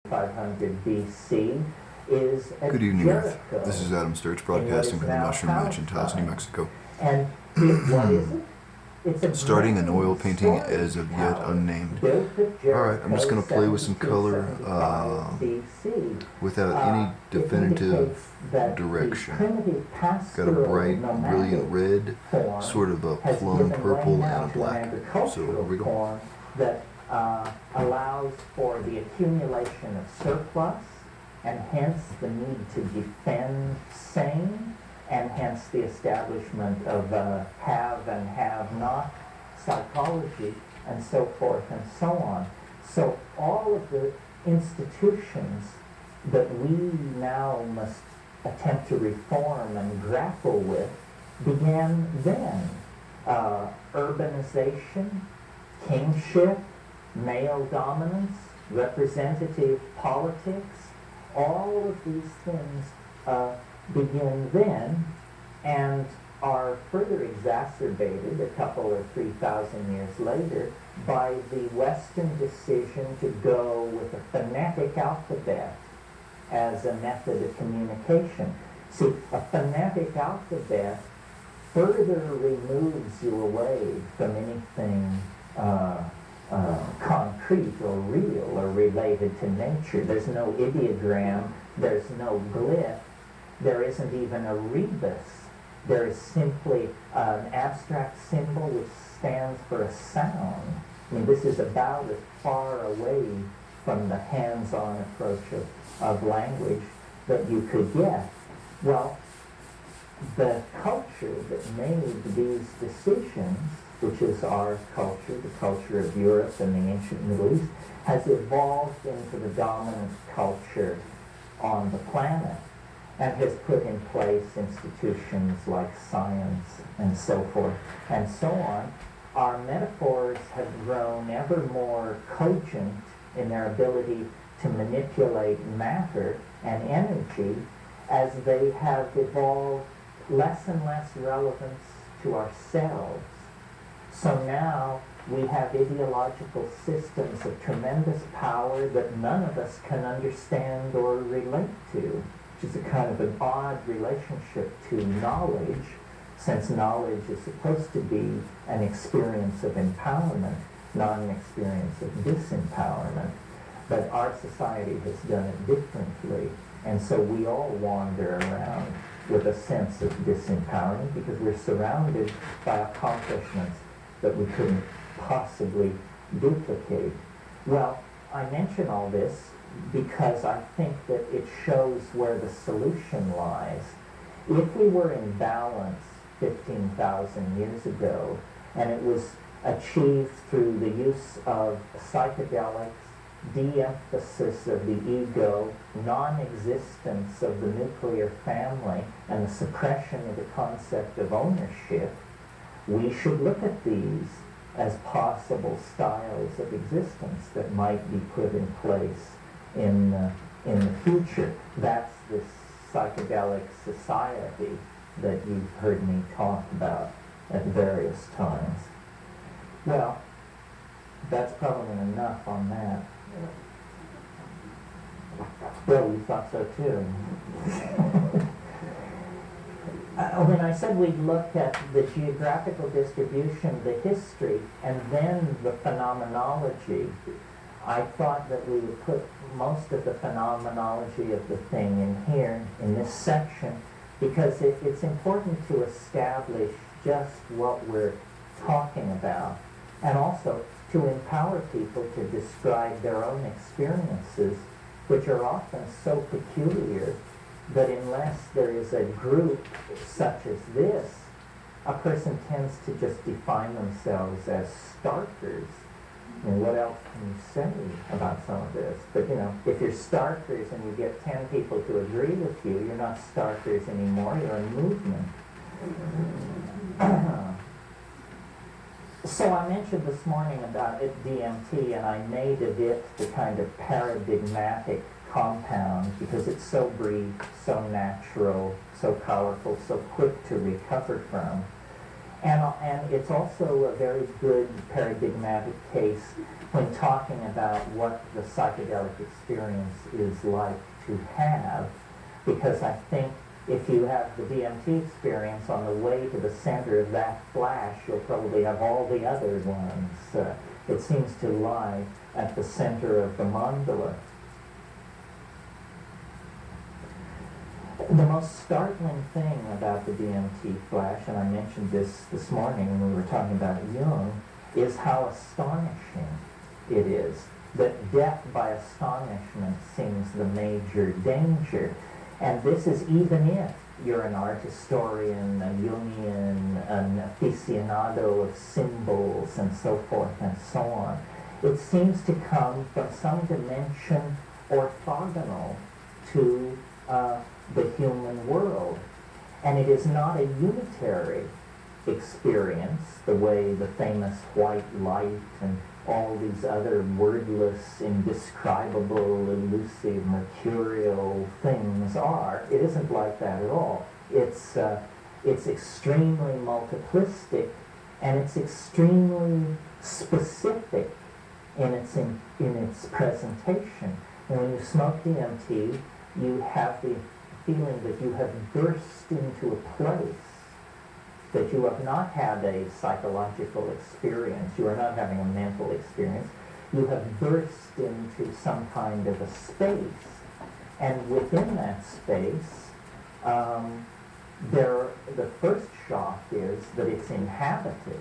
500 BC is at Good evening, Earth. Jericho. This is Adam Sturch broadcasting from the now Mushroom Ranch in Taos, New Palestine. Mexico. And what is it? It's a Starting an oil grand painting storage as of yet tower unnamed. built at Jericho, Alright, I'm just going to play with some color 1775 BC. without any It definitive indicates that the direction. primitive Got a pastoral bright, nomadic brilliant red, form sort of a has plum given purple, way now and a to an black. So here agricultural we go. form that allows for the accumulation of surplus, and hence the need to defend same, and hence the establishment of have and have not psychology, and so forth and so on. So all of the institutions that we now must attempt to reform and grapple with began then. Urbanization, kingship, male dominance, representative politics, all of these things begin then and are further exacerbated a couple or 3,000 years later by the Western decision to go with a phonetic alphabet as a method of communication. See, a phonetic alphabet further removes you away from anything concrete or real or related to nature. There's no ideogram, there's no glyph, there isn't even a rebus. There is simply an abstract symbol which stands for a sound. I mean, this is about as far away from the hands-on approach of language that you could get. Well, the culture that made these decisions, which is our culture, the culture of Europe and the ancient Middle East, has evolved into the dominant culture on the planet and has put in place institutions like science and so forth and so on. Our metaphors have grown ever more cogent in their ability to manipulate matter and energy as they have evolved less and less relevance to ourselves. So now we have ideological systems of tremendous power that none of us can understand or relate to, which is a kind of an odd relationship to knowledge, since knowledge is supposed to be an experience of empowerment, not an experience of disempowerment. But our society has done it differently, and so we all wander around with a sense of disempowering because we're surrounded by accomplishments that we couldn't possibly duplicate. Well, I mention all this because I think that it shows where the solution lies. If we were in balance 15,000 years ago, and it was achieved through the use of psychedelics, de-emphasis of the ego, non-existence of the nuclear family, and the suppression of the concept of ownership, we should look at these as possible styles of existence that might be put in place in the future. That's this psychedelic society that you've heard me talk about at various times. Well, that's probably enough on that. Well, you thought so too. When I said we'd look at the geographical distribution, the history, and then the phenomenology, I thought that we would put most of the phenomenology of the thing in here, in this section, because it's important to establish just what we're talking about, and also to empower people to describe their own experiences, which are often so peculiar that unless there is a group such as this, a person tends to just define themselves as starkers. I mean, what else can you say about some of this? But, if you're starkers and you get 10 people to agree with you, you're not starkers anymore, you're a movement. So I mentioned this morning about DMT, and I made of it the kind of paradigmatic compound because it's so brief, so natural, so powerful, so quick to recover from. And it's also a very good paradigmatic case when talking about what the psychedelic experience is like to have, because I think if you have the DMT experience on the way to the center of that flash, you'll probably have all the other ones. It seems to lie at the center of the mandala. The most startling thing about the DMT flash, and I mentioned this morning when we were talking about Jung, is how astonishing it is. That death by astonishment seems the major danger. And this is even if you're an art historian, a Jungian, an aficionado of symbols and so forth and so on. It seems to come from some dimension orthogonal to the human world. And it is not a unitary experience, the way the famous white light and all these other wordless, indescribable, elusive, mercurial things are. It isn't like that at all. It's extremely multiplistic, and it's extremely specific in its presentation. And when you smoke DMT, you have the feeling that you have burst into a place, that you have not had a psychological experience, you are not having a mental experience, you have burst into some kind of a space. And within that space, the first shock is that it's inhabited.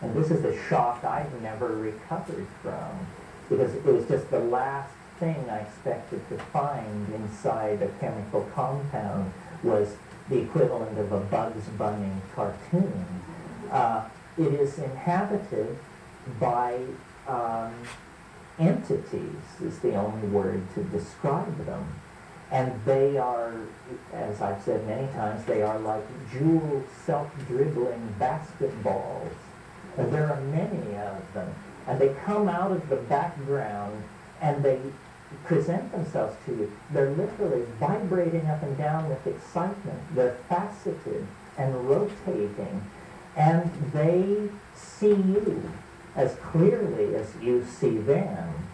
And this is the shock I've never recovered from, because it was just the last thing I expected to find inside a chemical compound was the equivalent of a Bugs Bunny cartoon. It is inhabited by entities, is the only word to describe them. And they are, as I've said many times, they are like jeweled, self-dribbling basketballs. And there are many of them. And they come out of the background and they present themselves to you. They're literally vibrating up and down with excitement. They're faceted and rotating, and they see you as clearly as you see them.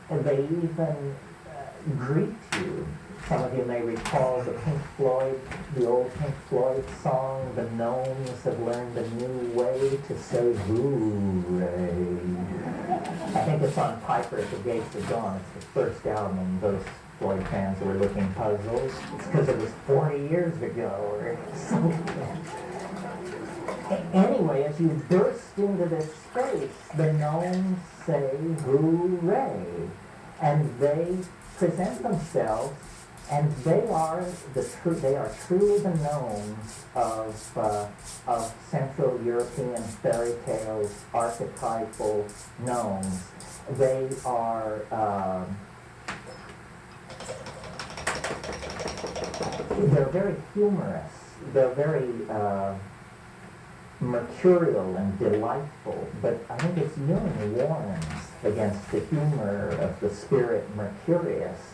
And they even greet you. Some of you may recall the old Pink Floyd song, "The Gnomes Have Learned a New Way to Say Hooray." I think it's on Piper at the Gates of Dawn. It's the first album, and those Floyd fans were looking puzzled. It's because it was 40 years ago or something. Anyway, as you burst into this space, the gnomes say hooray, and they present themselves, and they are truly the gnomes of Central European fairy tales, archetypal gnomes. They are they're very humorous. They're very mercurial and delightful, but I think it's Jung warns against the humor of the spirit Mercurius,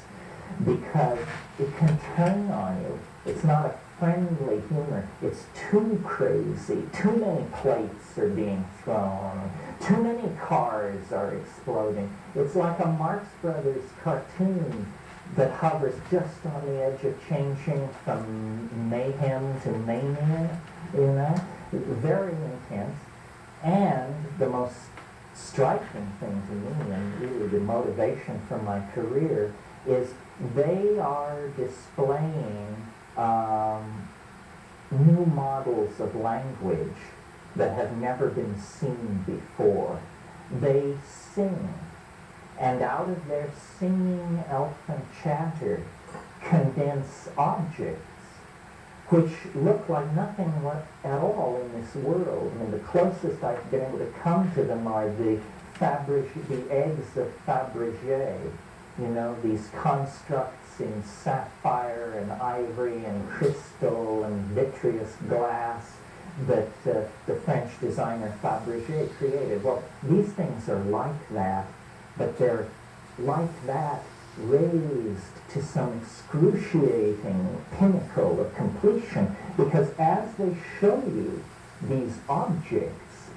because it can turn on you. It's not a friendly humor. It's too crazy. Too many plates are being thrown. Too many cars are exploding. It's like a Marx Brothers cartoon that hovers just on the edge of changing from mayhem to mania, you know? Very intense. And the most striking thing to me, and really the motivation for my career, is they are displaying new models of language that have never been seen before. They sing, and out of their singing elfin chatter condense objects which look like nothing at all in this world. I mean, the closest I've been able to come to them are the eggs of Fabergé. You know, these constructs in sapphire and ivory and crystal and vitreous glass that the French designer Fabergé created. Well, these things are like that, but they're like that raised to some excruciating pinnacle of completion, because as they show you these objects,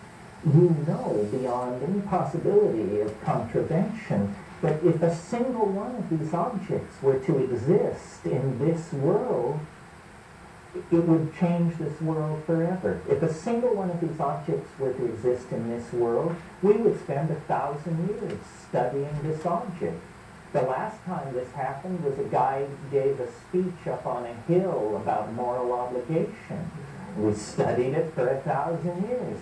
you know beyond any possibility of contravention that if a single one of these objects were to exist in this world, it would change this world forever. If a single one of these objects were to exist in this world, we would spend 1,000 years studying this object. The last time this happened was a guy gave a speech up on a hill about moral obligation. We studied it for 1,000 years.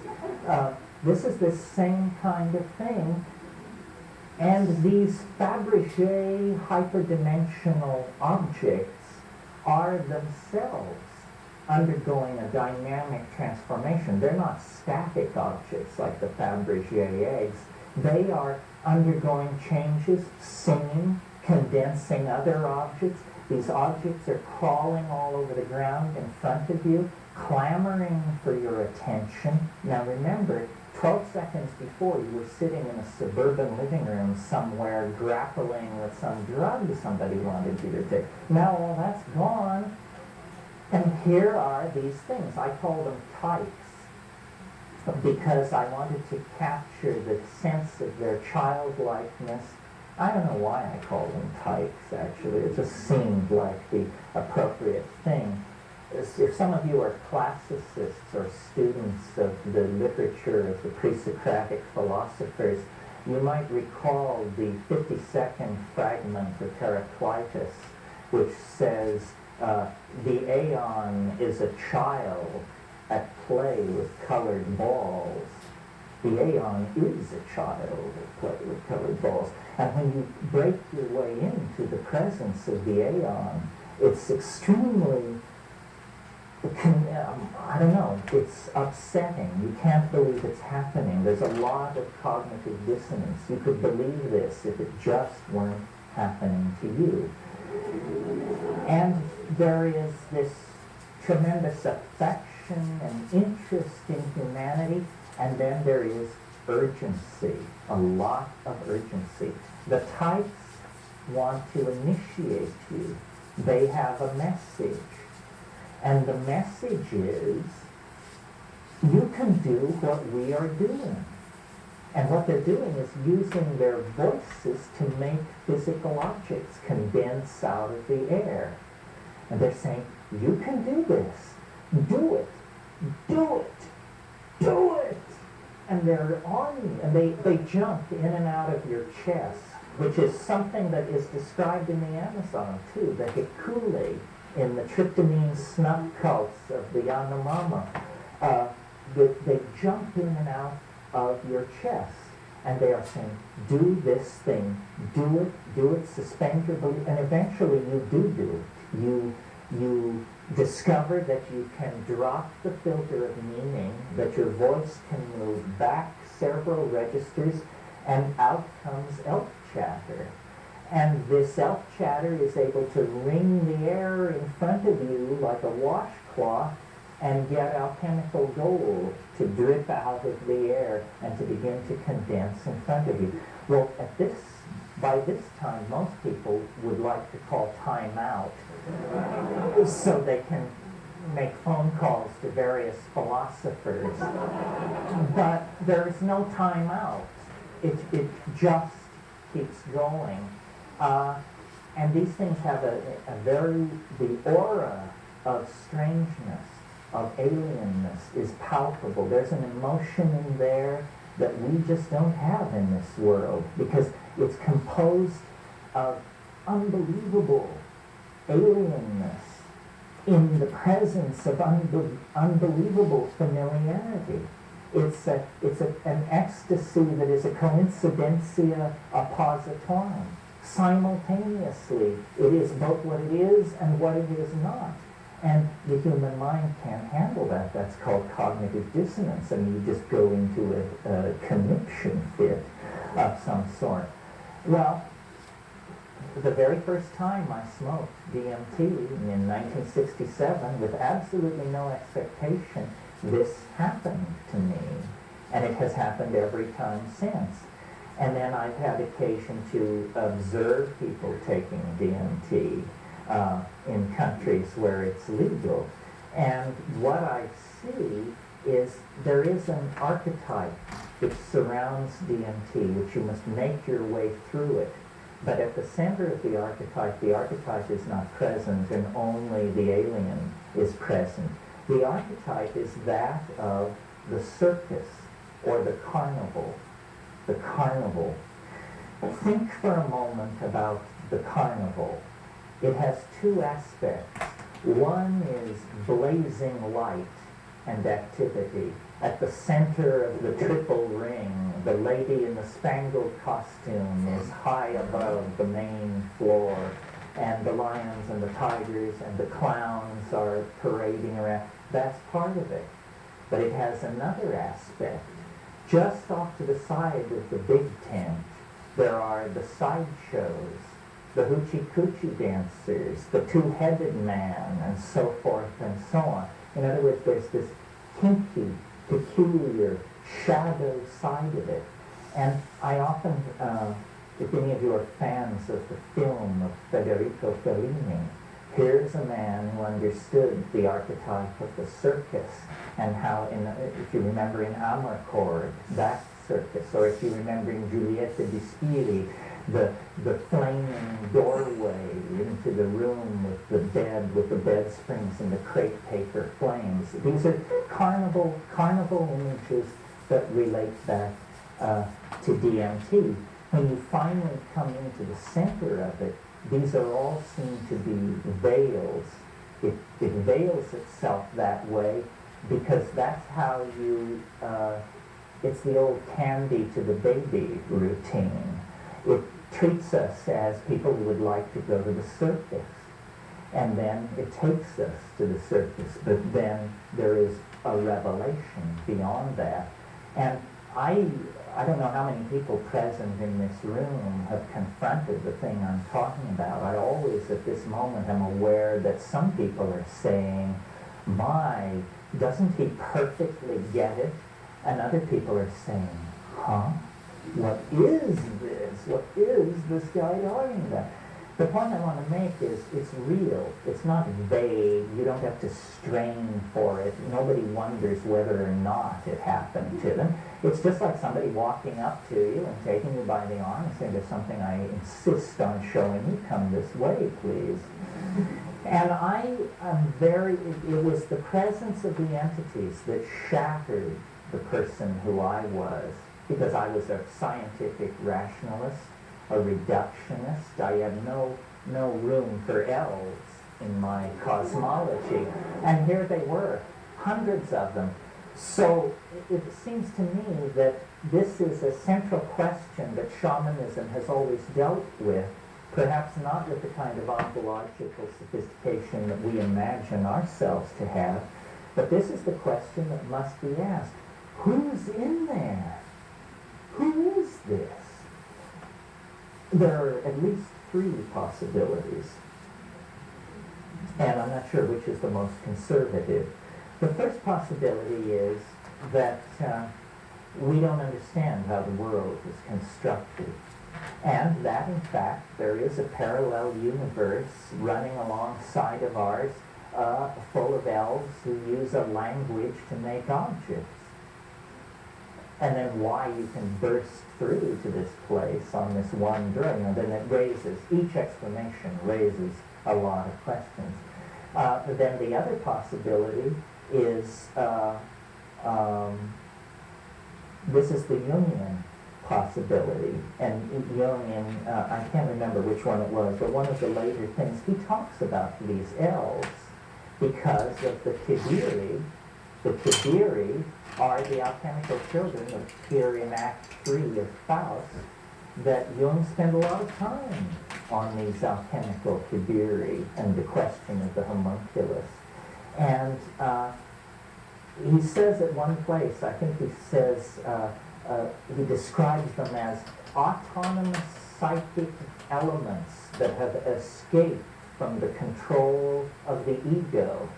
This is the same kind of thing. And these Fabergé hyperdimensional objects are themselves undergoing a dynamic transformation. They're not static objects like the Fabergé eggs. They are undergoing changes, singing, condensing other objects. These objects are crawling all over the ground in front of you, clamoring for your attention. Now remember, 12 seconds before you were sitting in a suburban living room somewhere grappling with some drug somebody wanted you to take. Now all that's gone, and here are these things. I call them types because I wanted to capture the sense of their childlikeness. I don't know why I call them types, actually. It just seemed like the appropriate thing. If some of you are classicists or students of the literature of the pre-Socratic philosophers, you might recall the 52nd fragment of Heraclitus, which says, the aeon is a child at play with colored balls. The aeon is a child at play with colored balls. And when you break your way into the presence of the aeon, it's extremely, I don't know, it's upsetting. You can't believe it's happening. There's a lot of cognitive dissonance. You could believe this if it just weren't happening to you. And there is this tremendous affection and interest in humanity, and then there is urgency, a lot of urgency. The types want to initiate you. They have a message. And the message is, you can do what we are doing. And what they're doing is using their voices to make physical objects condense out of the air. And they're saying, you can do this. Do it. Do it. Do it. And they're on you. And they jump in and out of your chest, which is something that is described in the Amazon too, the hikule, in the tryptamine snuff cults of the Yanomama. They jump in and out of your chest, and they are saying, do this thing, do it, suspend your belief, and eventually you do it. You discover that you can drop the filter of meaning, that your voice can move back several registers, and out comes elf chatter. And this elf chatter is able to wring the air in front of you like a washcloth and get alchemical gold to drip out of the air and to begin to condense in front of you. Well, by this time, most people would like to call time out so they can make phone calls to various philosophers. But there is no time out. It just keeps going. And these things have the aura of strangeness, of alienness is palpable. There's an emotion in there that we just don't have in this world because it's composed of unbelievable alienness in the presence of unbelievable familiarity. It's an ecstasy that is a coincidentia oppositorum. Simultaneously, it is both what it is and what it is not. And the human mind can't handle that. That's called cognitive dissonance. I mean, you just go into a conniption fit of some sort. Well, the very first time I smoked DMT in 1967, with absolutely no expectation, this happened to me. And it has happened every time since. And then I've had occasion to observe people taking DMT in countries where it's legal. And what I see is there is an archetype which surrounds DMT, which you must make your way through it. But at the center of the archetype is not present, and only the alien is present. The archetype is that of the circus or the carnival. The carnival. Think for a moment about the carnival. It has two aspects. One is blazing light and activity. At the center of the triple ring, the lady in the spangled costume is high above the main floor, and the lions and the tigers and the clowns are parading around. That's part of it. But it has another aspect. Just off to the side of the big tent, there are the sideshows, the hoochie-coochie dancers, the two-headed man, and so forth and so on. In other words, there's this kinky, peculiar, shadow side of it. And I often, if any of you are fans of the film of Federico Fellini, here's a man who understood the archetype of the circus and how, if you remember in Amarcord, that circus, or if you remember in Giulietta di Spiri, the flaming doorway into the room with the bed springs and the crepe paper flames. These are carnival images that relate back to DMT. When you finally come into the center of it, these are all seen to be veils. It veils itself that way because that's how it's the old candy to the baby routine. It treats us as people who would like to go to the circus. And then it takes us to the circus. But then there is a revelation beyond that. And I don't know how many people present in this room have confronted the thing I'm talking about. I always, at this moment, am aware that some people are saying, my, doesn't he perfectly get it? And other people are saying, huh? What is this? What is this guy talking about? The point I want to make is it's real. It's not vague. You don't have to strain for it. Nobody wonders whether or not it happened to them. It's just like somebody walking up to you and taking you by the arm and saying, there's something I insist on showing you. Come this way, please. And I am it was the presence of the entities that shattered the person who I was, because I was a scientific rationalist, a reductionist. I had no room for L's in my cosmology. And here they were, hundreds of them. So it seems to me that this is a central question that shamanism has always dealt with, perhaps not with the kind of ontological sophistication that we imagine ourselves to have, but this is the question that must be asked. Who's in there? Who is this? There are at least three possibilities, and I'm not sure which is the most conservative. The first possibility is that we don't understand how the world is constructed, and that, in fact, there is a parallel universe running alongside of ours, full of elves who use a language to make objects. And then why you can burst through to this place on this one journey, and then it raises, each explanation raises a lot of questions. But then the other possibility is, this is the Jungian possibility. And Jungian, I can't remember which one it was, but one of the later things, he talks about these elves because of the Kibiri. The Kibiri are the alchemical children that appear in Act 3 of Faust, that Jung spent a lot of time on these alchemical Kibiri and the question of the homunculus. And he says at one place, I think he says, he describes them as autonomous psychic elements that have escaped from the control of the ego.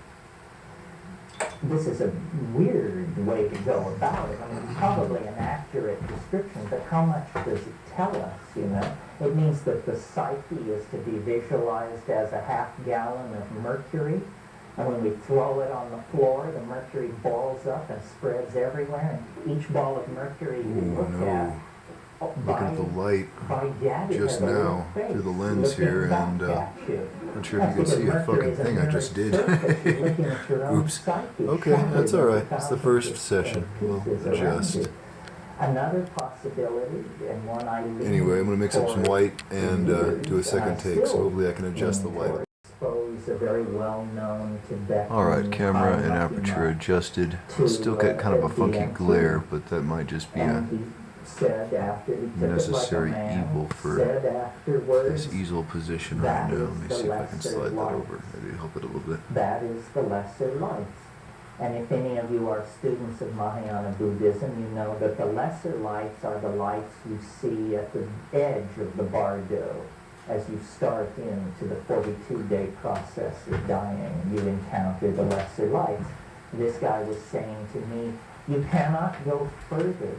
This is a weird way to go about it. I mean, it's probably an accurate description, but how much does it tell us, you know? It means that the psyche is to be visualized as a half gallon of mercury, And when we throw it on the floor, the mercury balls up and spreads everywhere. And each ball of mercury you Ooh, look no. at, Looking at the light by Gabby just has a little now face through the lens looking here, back and at you. not sure if you can That's see a because fucking Mercury is a thing I just mirrored did. surface. You're looking at your own Oops. psyche, Okay, shattered that's alright. into It's the thousands first of session. We'll pieces around adjust. you. Another possibility, and one I lean Anyway, I'm going to mix up some toward white and years, do a second and I take, so still hopefully I can adjust the lean light. toward expose a very well-known Tibetan Alright, camera and high aperture lucky adjusted. to, Still get kind of a funky DMT. glare, but that might just be a And he said after he took necessary it like a man, evil for said afterwards, this easel position right that now. is Let me the see if I can lesser slide that light. over. Maybe help it a little bit. that is the lesser light. And if any of you are students of Mahayana Buddhism, you know that the lesser lights are the lights you see at the edge of the bardo as you start into the 42-day process of dying. You encounter the lesser lights. This guy was saying to me, you cannot go further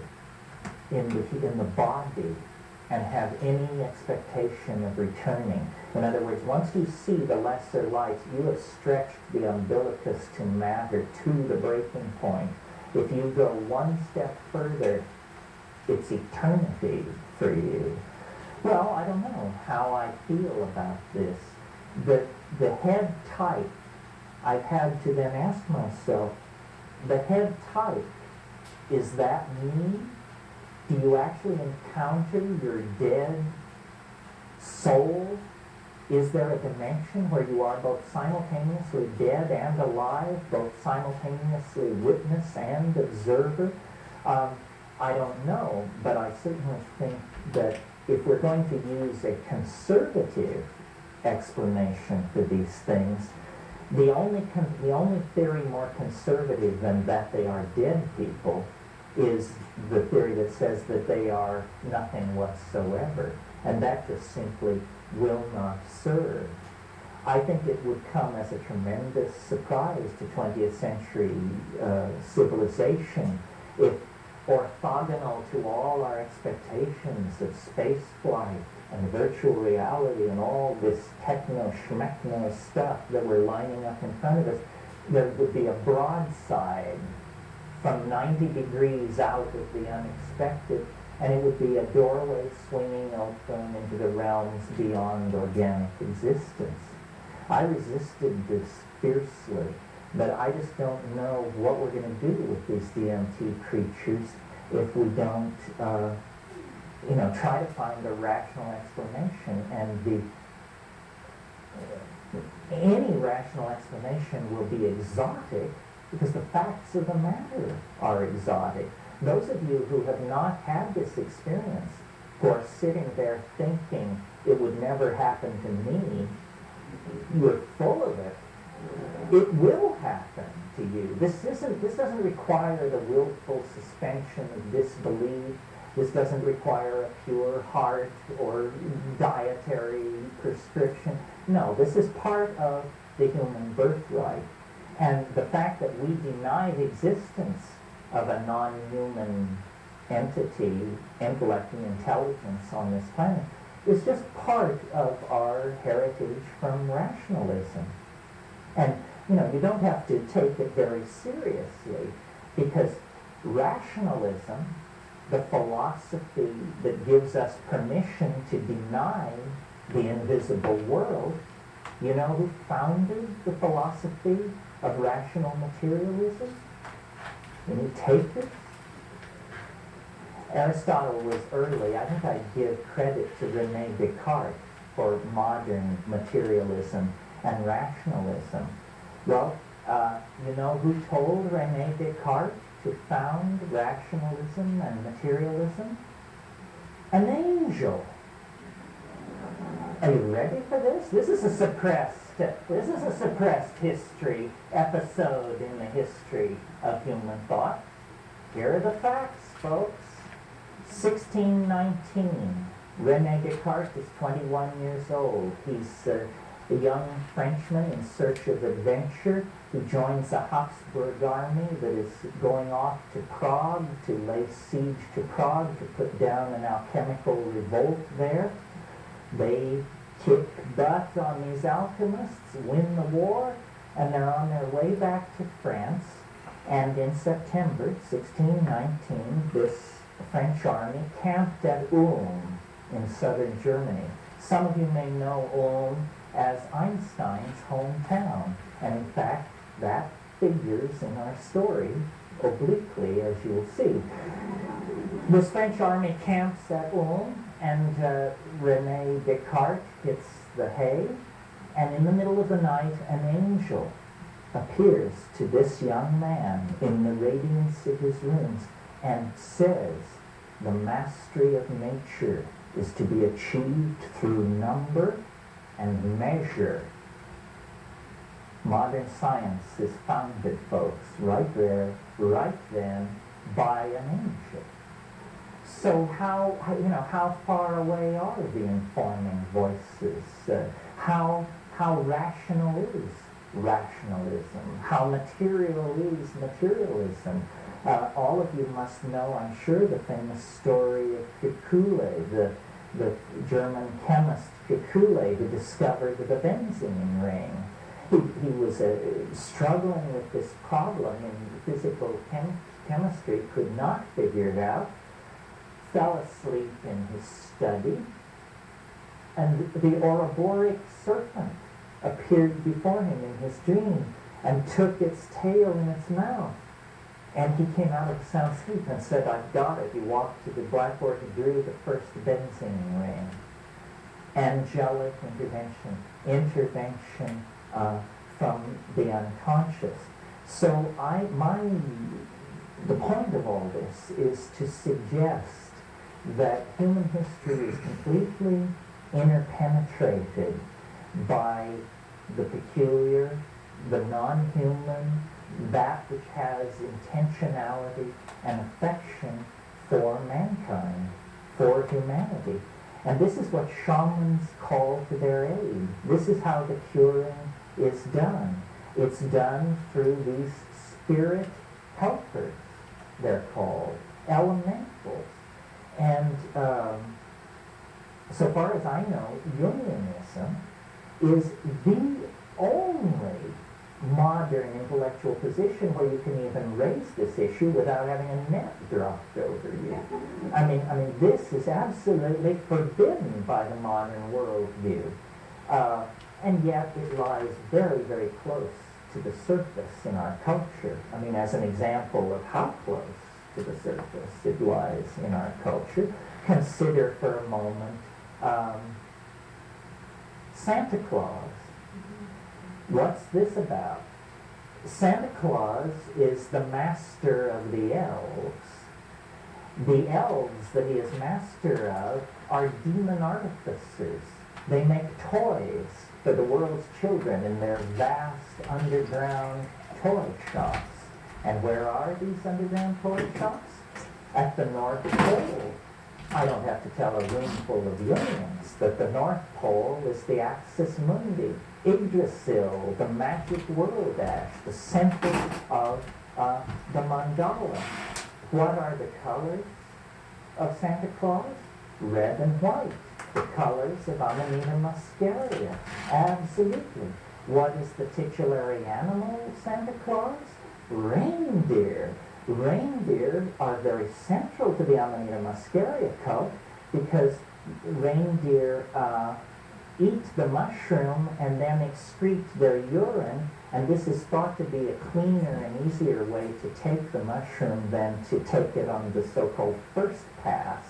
in the body and have any expectation of returning. In other words, once you see the lesser lights, you have stretched the umbilicus to matter to the breaking point. If you go one step further, it's eternity for you. Well, I don't know how I feel about this. The head type, I've had to then ask myself, the head type, is that me? Do you actually encounter your dead soul? Is there a dimension where you are both simultaneously dead and alive, both simultaneously witness and observer? I don't know, but I certainly think that if we're going to use a conservative explanation for these things, the only theory more conservative than that they are dead people is the theory that says that they are nothing whatsoever, and that just simply will not serve. I think it would come as a tremendous surprise to 20th century civilization if, orthogonal to all our expectations of space flight and virtual reality and all this techno-schmechno stuff that we're lining up in front of us, there would be a broadside from 90 degrees out of the unexpected, and it would be a doorway swinging open into the realms beyond organic existence. I resisted this fiercely, but I just don't know what we're going to do with these DMT creatures if we don't, try to find a rational explanation. And any rational explanation will be exotic, because the facts of the matter are exotic. Those of you who have not had this experience, who are sitting there thinking it would never happen to me, you're full of it. It will happen to you. This doesn't require the willful suspension of disbelief. This doesn't require a pure heart or dietary prescription. No, this is part of the human birthright. And the fact that we deny the existence of a non-human entity, intellect and intelligence on this planet is just part of our heritage from rationalism. And, you don't have to take it very seriously, because rationalism, the philosophy that gives us permission to deny the invisible world, you know who founded the philosophy of rational materialism? When you take it, Aristotle was early. I think I give credit to René Descartes for modern materialism and rationalism. Well, you know who told René Descartes to found rationalism and materialism? An angel. Are you ready for this? This is a suppressed history episode in the history of human thought. Here are the facts, folks. 1619. René Descartes is 21 years old. He's a young Frenchman in search of adventure. He joins a Habsburg army that is going off to Prague to lay siege to Prague, to put down an alchemical revolt there. They kick butt on these alchemists, win the war, and they're on their way back to France. And in September 1619, this French army camped at Ulm in southern Germany. Some of you may know Ulm as Einstein's hometown, and in fact, that figures in our story obliquely, as you will see. This French army camps at Ulm, and René Descartes hits the hay, and in the middle of the night, an angel appears to this young man in the radiance of his rooms and says, the mastery of nature is to be achieved through number and measure. Modern science is founded, folks, right there, right then, by an angel. So how far away are the informing voices? How rational is rationalism? How material is materialism? All of you must know, I'm sure, the famous story of Kekule, the German chemist Kekule, who discovered the benzene ring. He was struggling with this problem in physical chemistry, could not figure it out, fell asleep in his study, and the Ouroboros serpent appeared before him in his dream and took its tail in its mouth. And he came out of sound sleep and said, I've got it. He walked to the blackboard and drew the first benzene ring. Angelic intervention from the unconscious. So the point of all this is to suggest that human history is completely interpenetrated by the peculiar, the non-human, that which has intentionality and affection for mankind, for humanity. And this is what shamans call to their aid. This is how the curing is done. It's done through these spirit helpers, they're called, elementals. And so far as I know, Jungianism is the only modern intellectual position where you can even raise this issue without having a net dropped over you. I mean, this is absolutely forbidden by the modern worldview. And yet it lies very, very close to the surface in our culture. I mean, as an example of how close to the surface it lies in our culture, consider for a moment Santa Claus. What's this about? Santa Claus is the master of the elves. The elves that he is master of are demon artificers. They make toys for the world's children in their vast underground toy shops. And where are these underground toy shops? At the North Pole. I don't have to tell a room full of Jungians that the North Pole is the axis mundi, Yggdrasil, the magic world ash, the center of the mandala. What are the colors of Santa Claus? Red and white. The colors of Amanita muscaria. Absolutely. What is the titulary animal of Santa Claus? Reindeer. Reindeer are very central to the Amanita muscaria cult because reindeer eat the mushroom and then excrete their urine, and this is thought to be a cleaner and easier way to take the mushroom than to take it on the so-called first pass.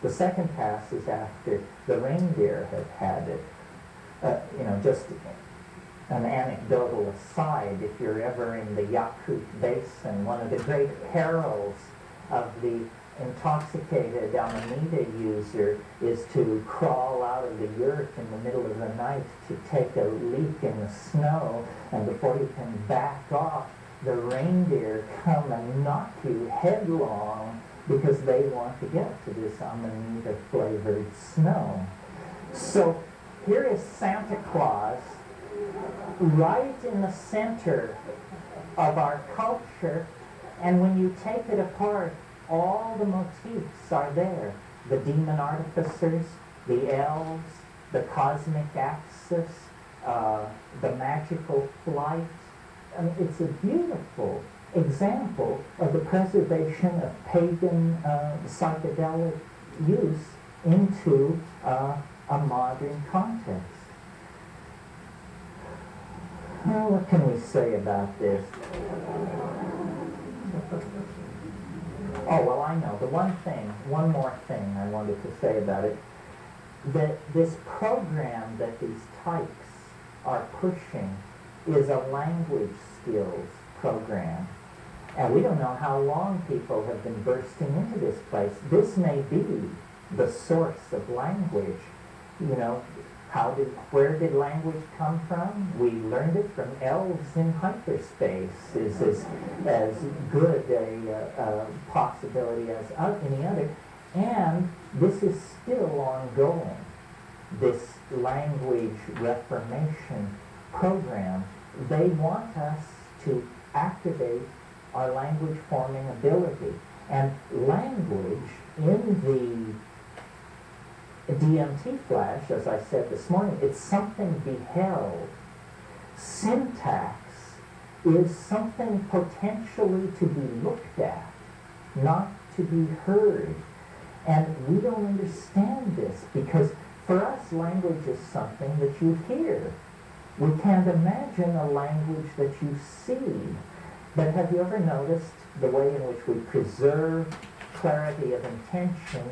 The second pass is after the reindeer have had it. Just an anecdotal aside, if you're ever in the Yakut Basin, one of the great perils of the intoxicated Amanita user is to crawl out of the yurt in the middle of the night to take a leak in the snow, and before you can back off, the reindeer come and knock you headlong because they want to get to this Amanita-flavored snow. So here is Santa Claus right in the center of our culture, and when you take it apart, all the motifs are there. The demon artificers, the elves, the cosmic axis, the magical flight, I mean, it's a beautiful example of the preservation of pagan psychedelic use into a modern context. Well, what can we say about this? Oh, well, I know. The one more thing I wanted to say about it, that this program that these types are pushing is a language skills program. And we don't know how long people have been bursting into this place. This may be the source of language. You know, where did language come from? We learned it from elves in hyperspace. Is as good a possibility as any other. And this is still ongoing, this language reformation program. They want us to activate our language forming ability. And language in the DMT flash, as I said this morning, it's something beheld. Syntax is something potentially to be looked at, not to be heard. And we don't understand this because for us language is something that you hear. We can't imagine a language that you see. But have you ever noticed the way in which we preserve clarity of intention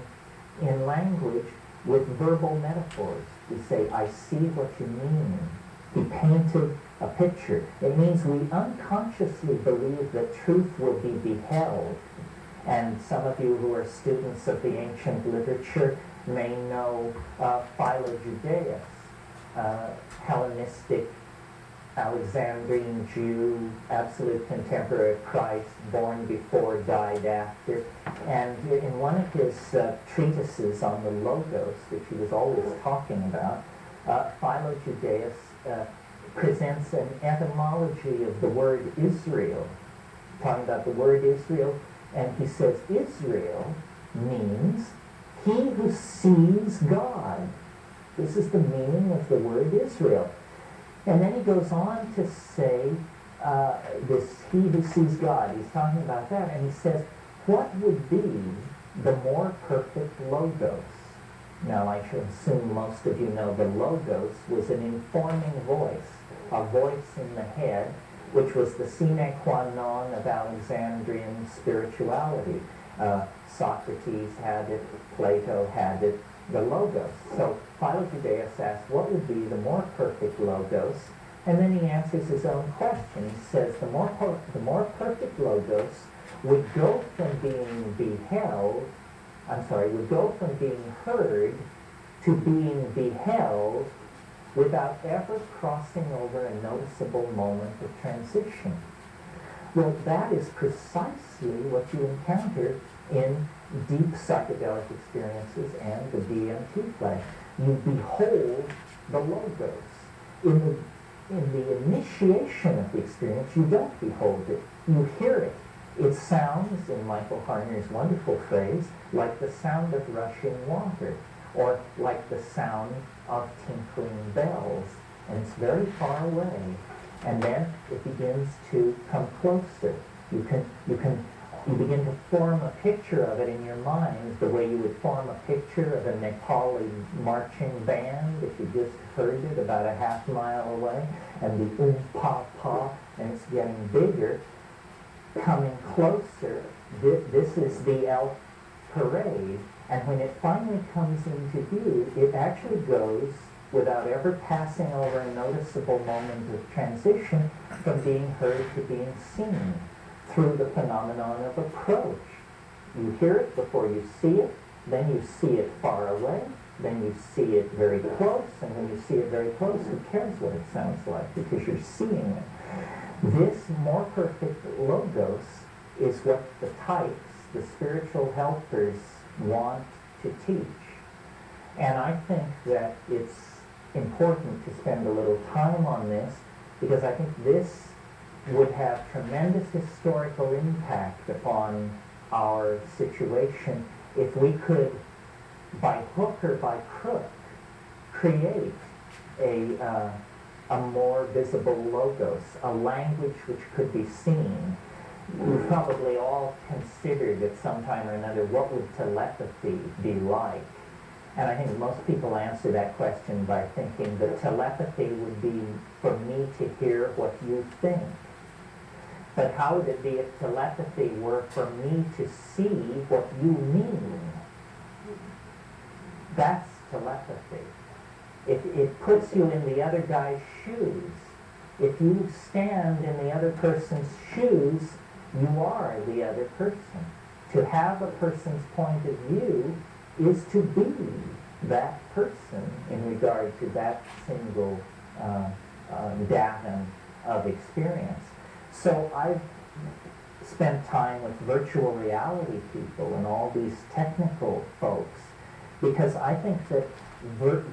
in language with verbal metaphors? We say, I see what you mean. He painted a picture. It means we unconsciously believe that truth will be beheld. And some of you who are students of the ancient literature may know Philo-Judaeus, Hellenistic Alexandrine Jew, absolute contemporary of Christ, born before, died after. And in one of his treatises on the Logos, which he was always talking about, Philo-Judaeus presents an etymology of the word Israel, talking about the word Israel, and he says Israel means he who sees God. This is the meaning of the word Israel. And then he goes on to say, he who sees God, he's talking about that, and he says, what would be the more perfect Logos? Now, I should assume most of you know the Logos was an informing voice, a voice in the head, which was the sine qua non of Alexandrian spirituality. Socrates had it, Plato had it, the Logos. So Philo-Judaeus asks, what would be the more perfect Logos? And then he answers his own question. He says, the more perfect Logos would go from being would go from being heard to being beheld without ever crossing over a noticeable moment of transition. Well, that is precisely what you encounter in deep psychedelic experiences and the DMT play. You behold the Logos. In the initiation of the experience, you don't behold it. You hear it. It sounds, in Michael Harner's wonderful phrase, like the sound of rushing water, or like the sound of tinkling bells. And it's very far away. And then it begins to come closer. You begin to form a picture of it in your mind the way you would form a picture of a Nepali marching band if you just heard it about a half mile away, and the pa, and it's getting bigger, coming closer. This is the elk parade, and when it finally comes into view, it actually goes without ever passing over a noticeable moment of transition from being heard to being seen through the phenomenon of approach. You hear it before you see it, then you see it far away, then you see it very close, and when you see it very close, who cares what it sounds like because you're seeing it. This more perfect Logos is what the types, the spiritual helpers, want to teach. And I think that it's important to spend a little time on this because I think this would have tremendous historical impact upon our situation if we could, by hook or by crook, create a a more visible logos, a language which could be seen. We've probably all considered at some time or another, what would telepathy be like? And I think most people answer that question by thinking that telepathy would be for me to hear what you think. But how would it be if telepathy were for me to see what you mean? That's telepathy. It puts you in the other guy's shoes. If you stand in the other person's shoes, you are the other person. To have a person's point of view is to be that person in regard to that single datum of experience. So I've spent time with virtual reality people and all these technical folks because I think that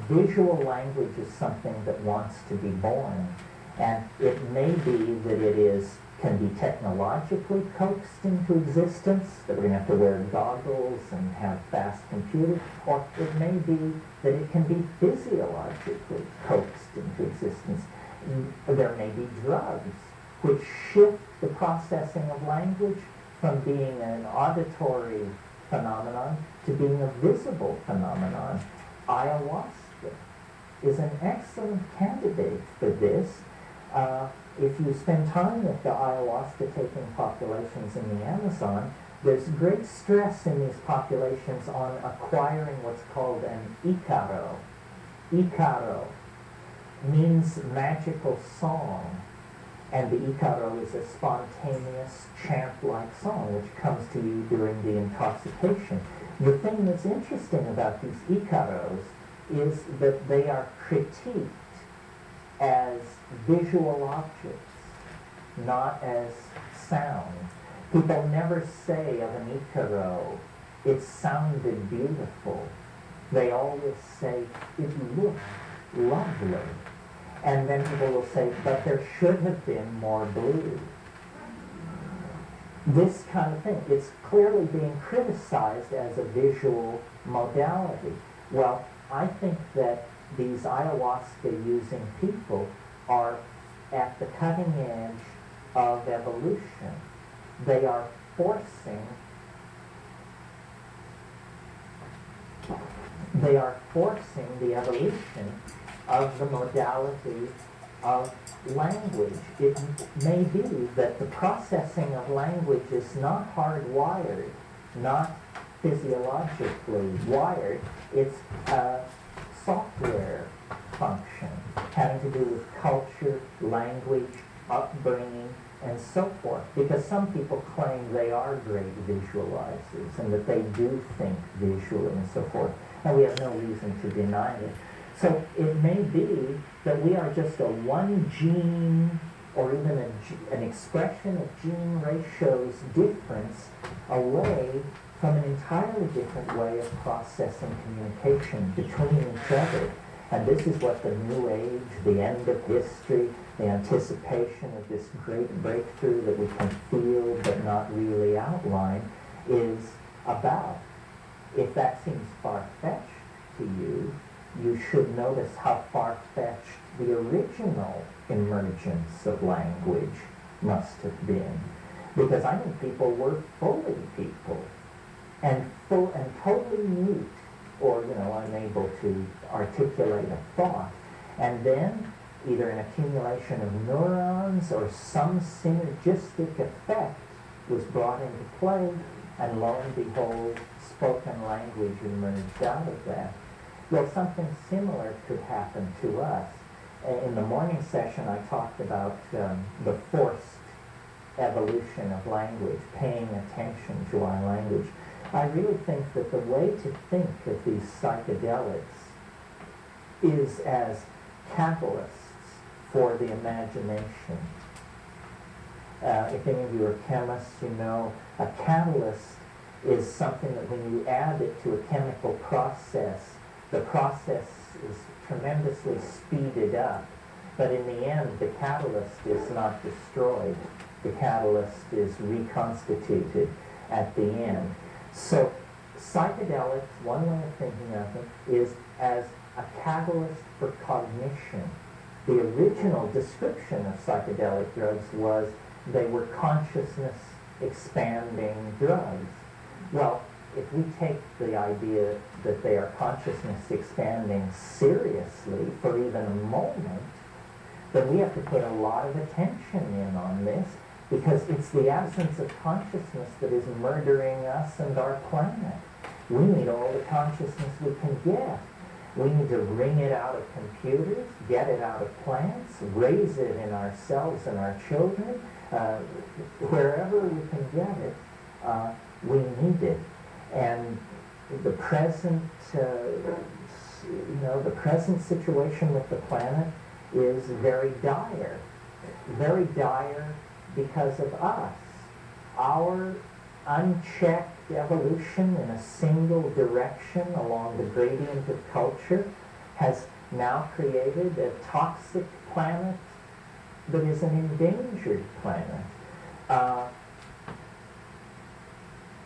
visual language is something that wants to be born. And it may be that can be technologically coaxed into existence, that we're going to have to wear goggles and have fast computers, or it may be that it can be physiologically coaxed into existence. There may be drugs which shift the processing of language from being an auditory phenomenon to being a visible phenomenon. Ayahuasca is an excellent candidate for this. If you spend time with the ayahuasca-taking populations in the Amazon, there's great stress in these populations on acquiring what's called an icaro. Icaro means magical song, and the icaro is a spontaneous chant-like song which comes to you during the intoxication. The thing that's interesting about these icaros is that they are critiqued as visual objects, not as sound. People never say of an icaro, it sounded beautiful. They always say, it looked lovely. And then people will say, but there should have been more blue. This kind of thing, it's clearly being criticized as a visual modality. Well, I think that these ayahuasca-using people are at the cutting edge of evolution. They are forcing the evolution of the modality of language. It may be that the processing of language is not hardwired, not physiologically wired. It's a software function having to do with culture, language, upbringing, and so forth. Because some people claim they are great visualizers and that they do think visually and so forth. And we have no reason to deny it. So it may be that we are just a one gene or even an expression of gene ratio's difference away from an entirely different way of processing communication between each other. And this is what the New Age, the end of history, the anticipation of this great breakthrough that we can feel but not really outline is about. If that seems far-fetched to you, you should notice how far-fetched the original emergence of language must have been. Because I think people were fully people and totally mute, or unable to articulate a thought. And then either an accumulation of neurons or some synergistic effect was brought into play, and lo and behold, spoken language emerged out of that. Well, something similar could happen to us. In the morning session, I talked about the forced evolution of language, paying attention to our language. I really think that the way to think of these psychedelics is as catalysts for the imagination. If any of you are chemists, you know a catalyst is something that when you add it to a chemical process, the process is tremendously speeded up. But in the end, the catalyst is not destroyed. The catalyst is reconstituted at the end. So psychedelics, one way of thinking of them, is as a catalyst for cognition. The original description of psychedelic drugs was they were consciousness expanding drugs. Well, if we take the idea that they are consciousness expanding seriously for even a moment, then we have to put a lot of attention in on this, because it's the absence of consciousness that is murdering us and our planet. We need all the consciousness we can get. We need to wring it out of computers, get it out of plants, raise it in ourselves and our children. Wherever we can get it, we need it. And the present, the present situation with the planet is very dire because of us. Our unchecked evolution in a single direction along the gradient of culture has now created a toxic planet that is an endangered planet.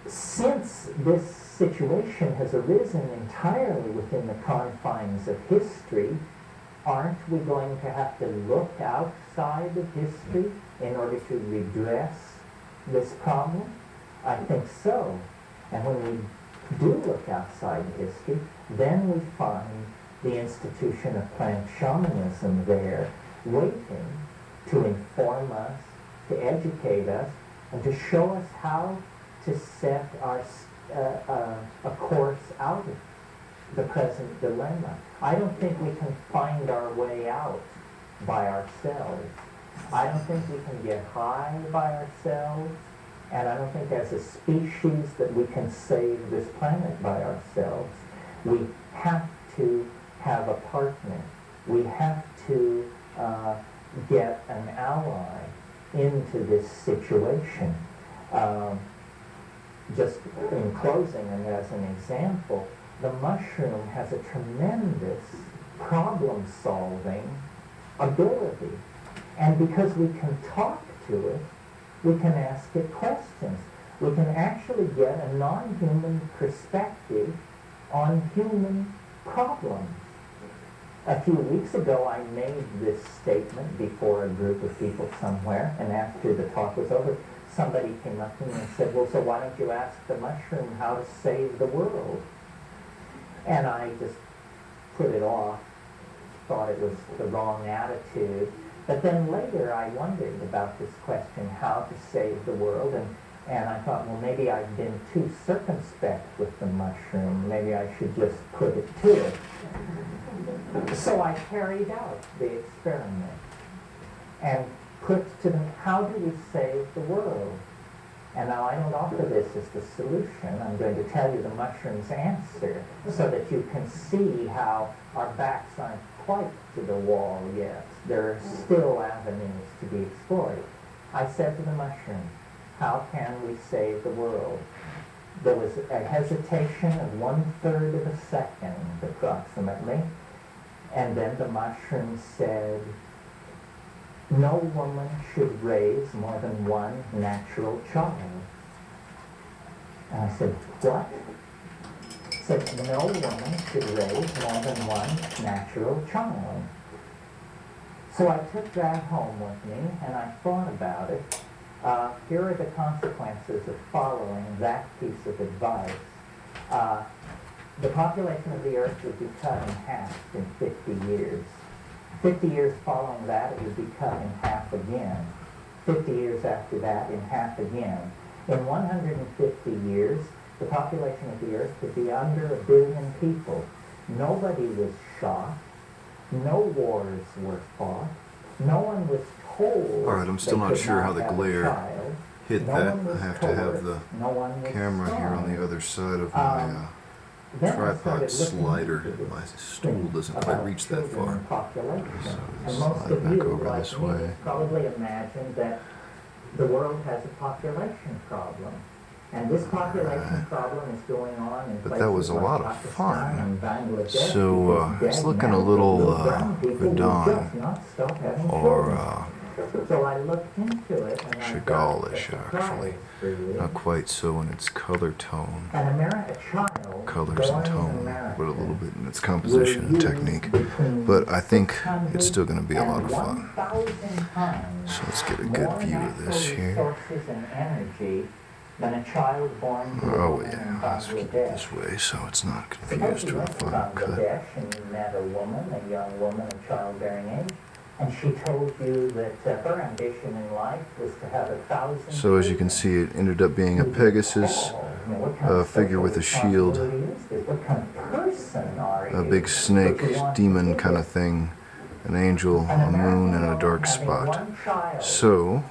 Since this situation has arisen entirely within the confines of history, aren't we going to have to look outside of history in order to redress this problem? I think so. And when we do look outside history, then we find the institution of plant shamanism there, waiting to inform us, to educate us, and to show us how to set our a course out of the present dilemma. I don't think we can find our way out by ourselves. I don't think we can get high by ourselves, and I don't think as a species that we can save this planet by ourselves. We have to have a partner. We have to get an ally into this situation. Just in closing, and as an example, the mushroom has a tremendous problem-solving ability. And because we can talk to it, we can ask it questions. We can actually get a non-human perspective on human problems. A few weeks ago, I made this statement before a group of people somewhere, and after the talk was over, somebody came up to me and said, well, so why don't you ask the mushroom how to save the world? And I just put it off, thought it was the wrong attitude. But then later I wondered about this question, how to save the world, and I thought, well, maybe I've been too circumspect with the mushroom. Maybe I should just put it to it. So I carried out the experiment and put to them, how do we save the world? And now I don't offer this as the solution. I'm going to tell you the mushroom's answer so that you can see how our backs aren't quite to the wall yet. There are still avenues to be explored. I said to the mushroom, how can we save the world? There was a hesitation of 1/3 of a second, approximately, and then the mushroom said, no woman should raise more than one natural child. And I said, what? It said, no woman should raise more than one natural child. So I took that home with me, and I thought about it. Here are the consequences of following that piece of advice. The population of the earth would be cut in half in 50 years. 50 years following that, it would be cut in half again. 50 years after that, in half again. In 150 years, the population of the earth would be under 1 billion people. Nobody was shot. No wars were fought. No one was told. All right, I'm still not sure how the glare hit that. I have to have the camera here on the other side of my tripod slider. My stool doesn't quite reach that far. So slide it back over this way. Probably imagine that the world has a population problem. And this population problem is going on in But that was a lot of fun. Bangladesh. So it's looking a little Verdun or So I looked into it, and I got a Chagall-ish, surprise actually. for you. Not quite so in its color tone. A child Colors and born in tone, America but a little bit in its composition and technique. But I think it's still going to be a lot of fun. So let's get a good view of this here. Oh yeah, let's keep it this way so it's not confused to a final cut. And you met a woman, a young woman of childbearing age, and she told you that her ambition in life was to have 1,000. So as you can see, it ended up being a Pegasus figure with a shield, a big snake, demon kind of thing, an angel, a moon, and a dark spot. So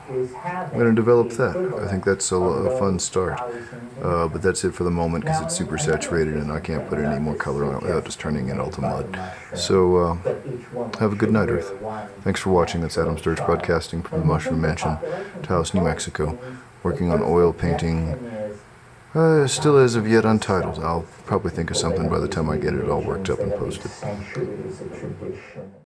I'm going to develop that. I think that's a fun start. But that's it for the moment because it's super saturated and I can't put any more color on it without just turning it all to mud. So have a good night, Earth. Thanks for watching. That's Adam Sturch broadcasting from the Mushroom Mansion, Taos, New Mexico, working on oil painting. Still as of yet untitled. I'll probably think of something by the time I get it all worked up and posted.